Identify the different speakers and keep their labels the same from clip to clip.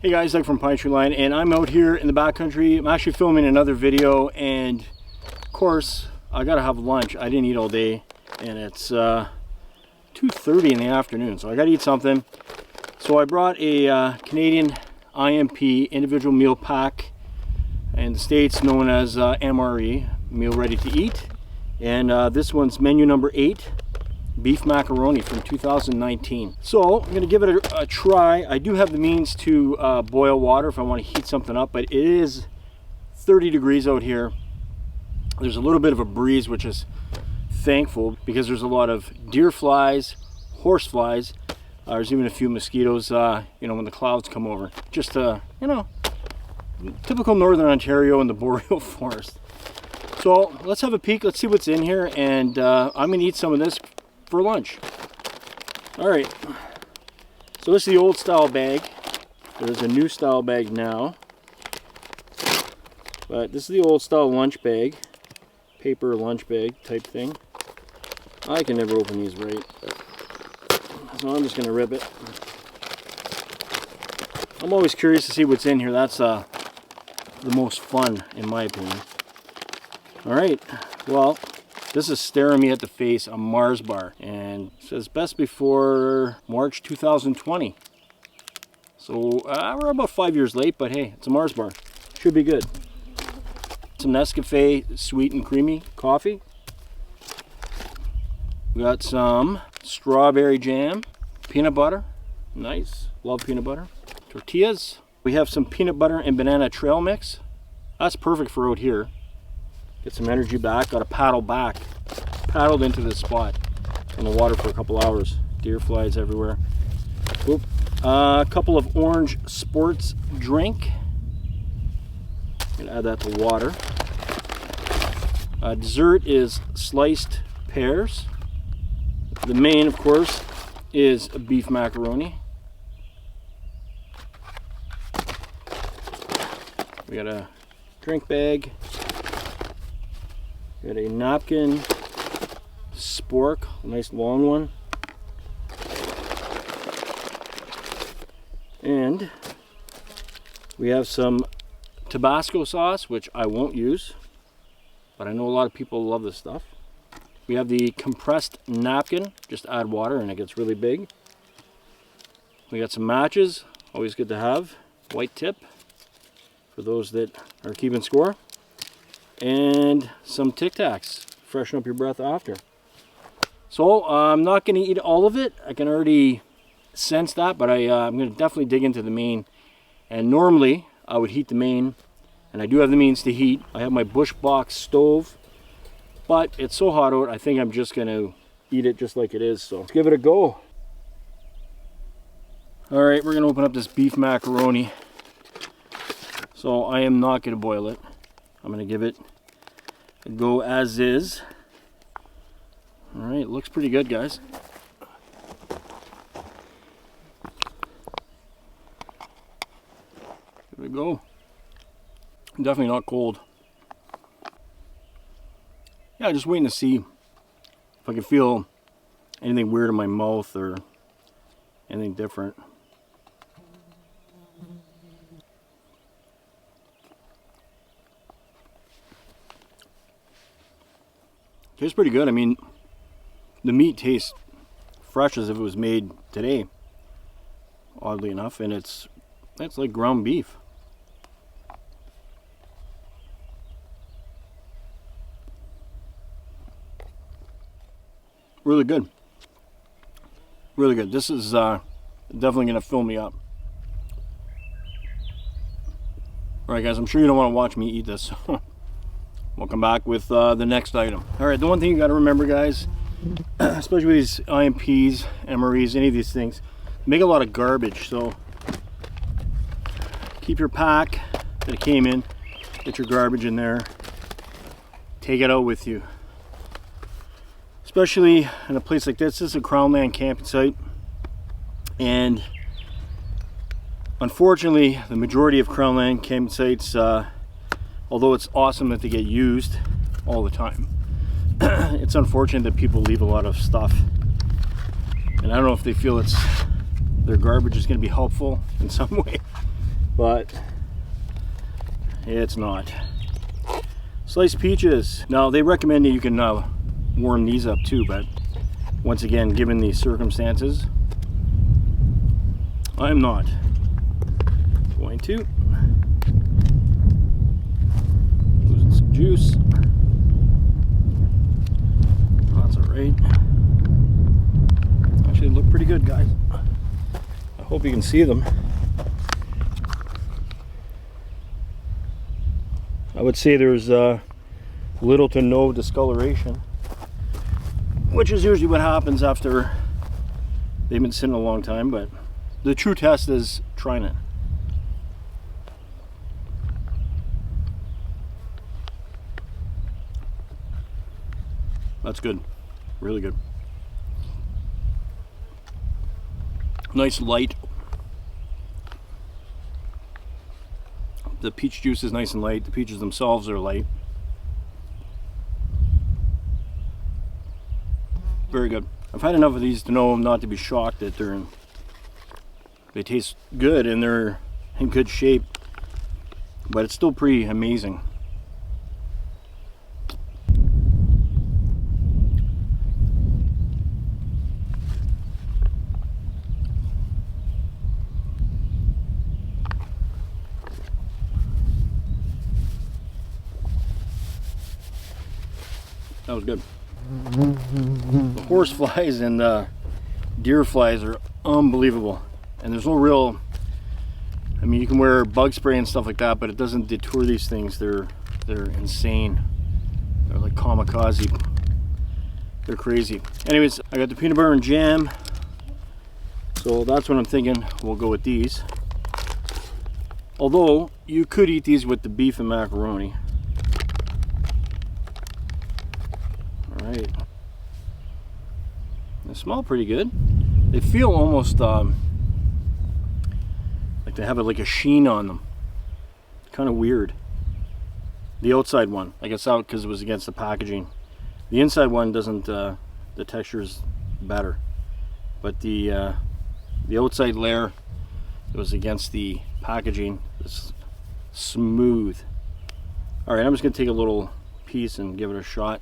Speaker 1: Hey guys, Doug from Pinetree Line, and I'm out here in the backcountry. I'm actually filming another video, and of course I gotta have lunch. I didn't eat all day, and it's 2:30 in the afternoon, so I gotta eat something. So I brought a Canadian IMP individual meal pack, in the States known as MRE, meal ready to eat, and this one's menu number 8. Beef macaroni from 2019. So I'm gonna give it a try. I do have the means to boil water if I want to heat something up, but it is 30 degrees out here. There's a little bit of a breeze, which is thankful because there's a lot of deer flies, horse flies. There's even a few mosquitoes, you know, when the clouds come over. Just, you know, typical Northern Ontario in the boreal forest. So let's have a peek. Let's see what's in here, and I'm gonna eat some of this for lunch. All right, so this is the old style bag. There's a new style bag now, but this is the old style lunch bag, paper lunch bag type thing. I can never open these right, so I'm just gonna rip it. I'm always curious to see what's in here. That's the most fun, in my opinion. All right, well, this is staring me at the face, a Mars bar, and it says best before March 2020. So we're about 5 years late, but hey, it's a Mars bar. Should be good. Some Nescafe sweet and creamy coffee. We got some strawberry jam, peanut butter. Nice, love peanut butter. Tortillas. We have some peanut butter and banana trail mix. That's perfect for out here. Get some energy back. Got to paddle back. Paddled into this spot in the water for a couple hours. Deer flies everywhere. Oop. A couple of orange sports drink. Gonna add that to water. Dessert is sliced pears. The main, of course, is a beef macaroni. We got a drink bag. Got a napkin, spork, a nice long one, and we have some Tabasco sauce, which I won't use, but I know a lot of people love this stuff. We have the compressed napkin, just add water and it gets really big. We got some matches, always good to have, white tip for those that are keeping score. And some Tic Tacs, freshen up your breath after. So I'm not going to eat all of it. I can already sense that, but I'm going to definitely dig into the main. And normally I would heat the main, and I do have the means to heat. I have my Bush box stove, but it's so hot out, I think I'm just going to eat it just like it is. So let's give it a go. All right, we're going to open up this beef macaroni. So I am not going to boil it. I'm going to give it a go as is. All right, looks pretty good, guys. Give it a go. Definitely not cold. Yeah, just waiting to see if I can feel anything weird in my mouth or anything different. Tastes pretty good. I mean, the meat tastes fresh as if it was made today, oddly enough, and it's like ground beef. Really good. Really good. This is definitely going to fill me up. Alright guys, I'm sure you don't want to watch me eat this. We'll come back with the next item. All right, the one thing you got to remember, guys, especially with these IMPs, MREs, any of these things, make a lot of garbage. So keep your pack that it came in, get your garbage in there, take it out with you. Especially in a place like this. This is a Crownland camping site, and unfortunately, the majority of Crownland camping sites, although it's awesome that they get used all the time, it's unfortunate that people leave a lot of stuff, and I don't know if they feel their garbage is going to be helpful in some way. but it's not. Sliced peaches. Now they recommend that you can warm these up too, but once again, given the circumstances, I'm not going to. Losing some juice. That's alright. Actually, they look pretty good, guys. I hope you can see them. I would say there's little to no discoloration, which is usually what happens after they've been sitting a long time, but the true test is trying it. That's good. Really good. Nice light. The peach juice is nice and light. The peaches themselves are light. Very good. I've had enough of these to know not to be shocked that they taste good and they're in good shape, but it's still pretty amazing. That was good. The horse flies and deer flies are unbelievable, and there's no real, I mean, you can wear bug spray and stuff like that, but it doesn't deter these things. They're insane. They're like kamikaze. They're crazy. Anyways, I got the peanut butter and jam, so that's what I'm thinking. We'll go with these, although you could eat these with the beef and macaroni. Right. They smell pretty good. They feel almost like they have like a sheen on them. Kind of weird. The outside one, I guess out because it was against the packaging. The inside one doesn't. The texture is better, but the outside layer, it was against the packaging. It's smooth. All right, I'm just gonna take a little piece and give it a shot.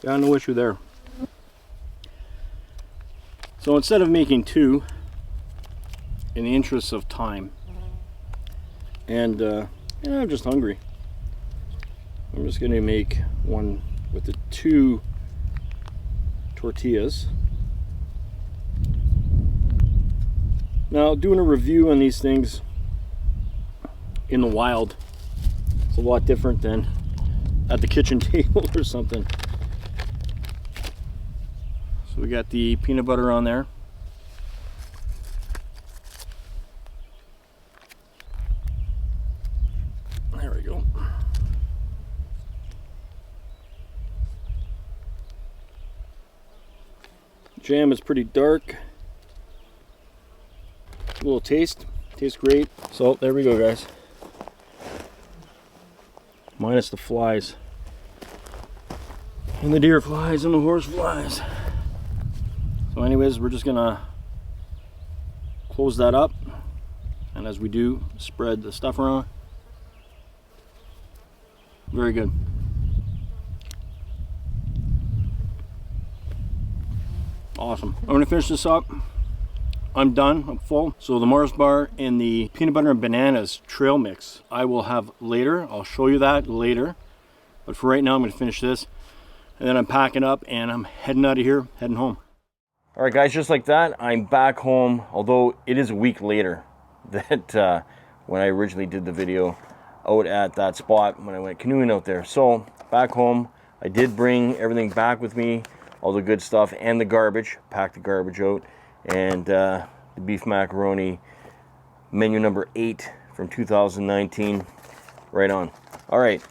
Speaker 1: Got no issue there. So instead of making two, in the interest of time, and I'm just hungry, I'm just going to make one with the two tortillas. Now, doing a review on these things in the wild, it's a lot different than at the kitchen table or something. So we got the peanut butter on there. There we go. Jam is pretty dark. A little taste. Tastes great. So there we go, guys. Minus the flies. And the deer flies and the horse flies. So anyways, we're just gonna close that up, and as we do, spread the stuff around. Very good. Awesome. I'm gonna finish this up. I'm done, I'm full. So the Mars bar and the peanut butter and bananas trail mix I will have later. I'll show you that later. But for right now, I'm gonna finish this, and then I'm packing up and I'm heading out of here, heading home. All right, guys, just like that, I'm back home, although it is a week later that when I originally did the video out at that spot when I went canoeing out there. So back home, I did bring everything back with me, all the good stuff and the garbage, packed the garbage out, and the beef macaroni menu number 8 from 2019, right on. All right,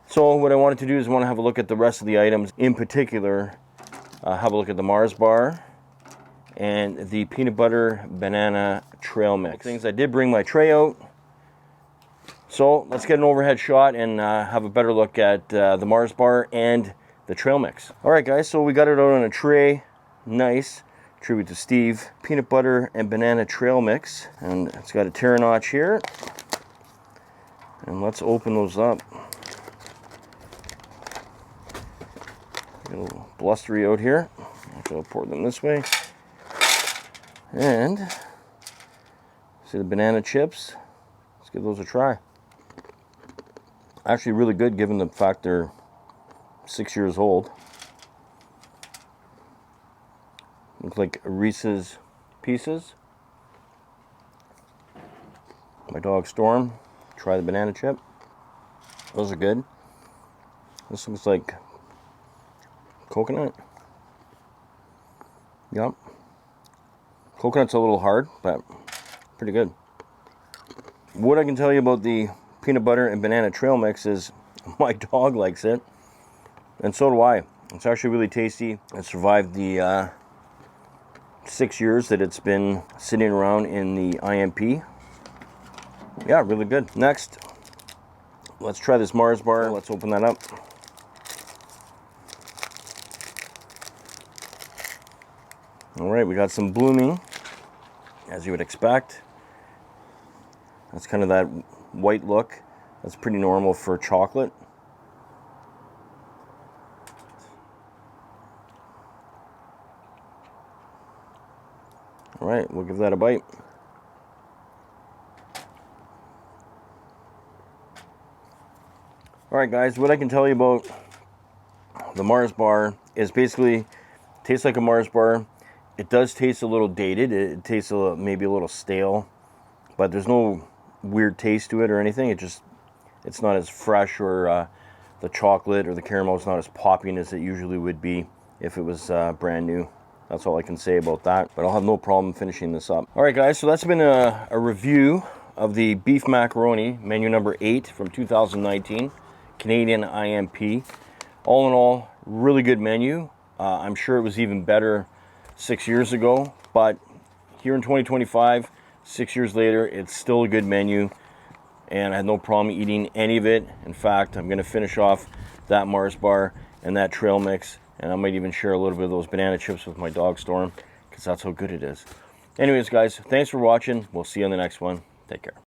Speaker 1: so what I wanted to do is I want to have a look at the rest of the items, in particular, have a look at the Mars bar and the peanut butter banana trail mix. Things, I did bring my tray out, so let's get an overhead shot and have a better look at the Mars bar and the trail mix. All right, guys, so we got it out on a tray, nice. Tribute to Steve. Peanut butter and banana trail mix. And it's got a tear notch here. And let's open those up. Get a little blustery out here. Actually, I'll pour them this way. And see the banana chips. Let's give those a try. Actually really good given the fact they're 6 years old. Look like Reese's Pieces. My dog Storm. Try the banana chip. Those are good. This looks like coconut. Yep. Coconut's a little hard, but pretty good. What I can tell you about the peanut butter and banana trail mix is my dog likes it, and so do I. It's actually really tasty. It survived the 6 years that it's been sitting around in the IMP. Yeah, really good. Next, let's try this Mars bar. Let's open that up. All right, we got some blooming, as you would expect. That's kind of that white look. That's pretty normal for chocolate. All right, we'll give that a bite. All right, guys, what I can tell you about the Mars bar is basically tastes like a Mars bar. It does taste a little dated. It tastes maybe a little stale, but there's no weird taste to it or anything. It's not as fresh, or the chocolate or the caramel is not as popping as it usually would be if it was brand new. That's all I can say about that, but I'll have no problem finishing this up. All right, guys, so that's been a review of the beef macaroni, menu number 8 from 2019, Canadian IMP. All in all, really good menu. I'm sure it was even better 6 years ago, but here in 2025, 6 years later, it's still a good menu, and I had no problem eating any of it. In fact, I'm gonna finish off that Mars bar and that trail mix, and I might even share a little bit of those banana chips with my dog Storm, because that's how good it is. Anyways, guys, thanks for watching. We'll see you on the next one. Take care.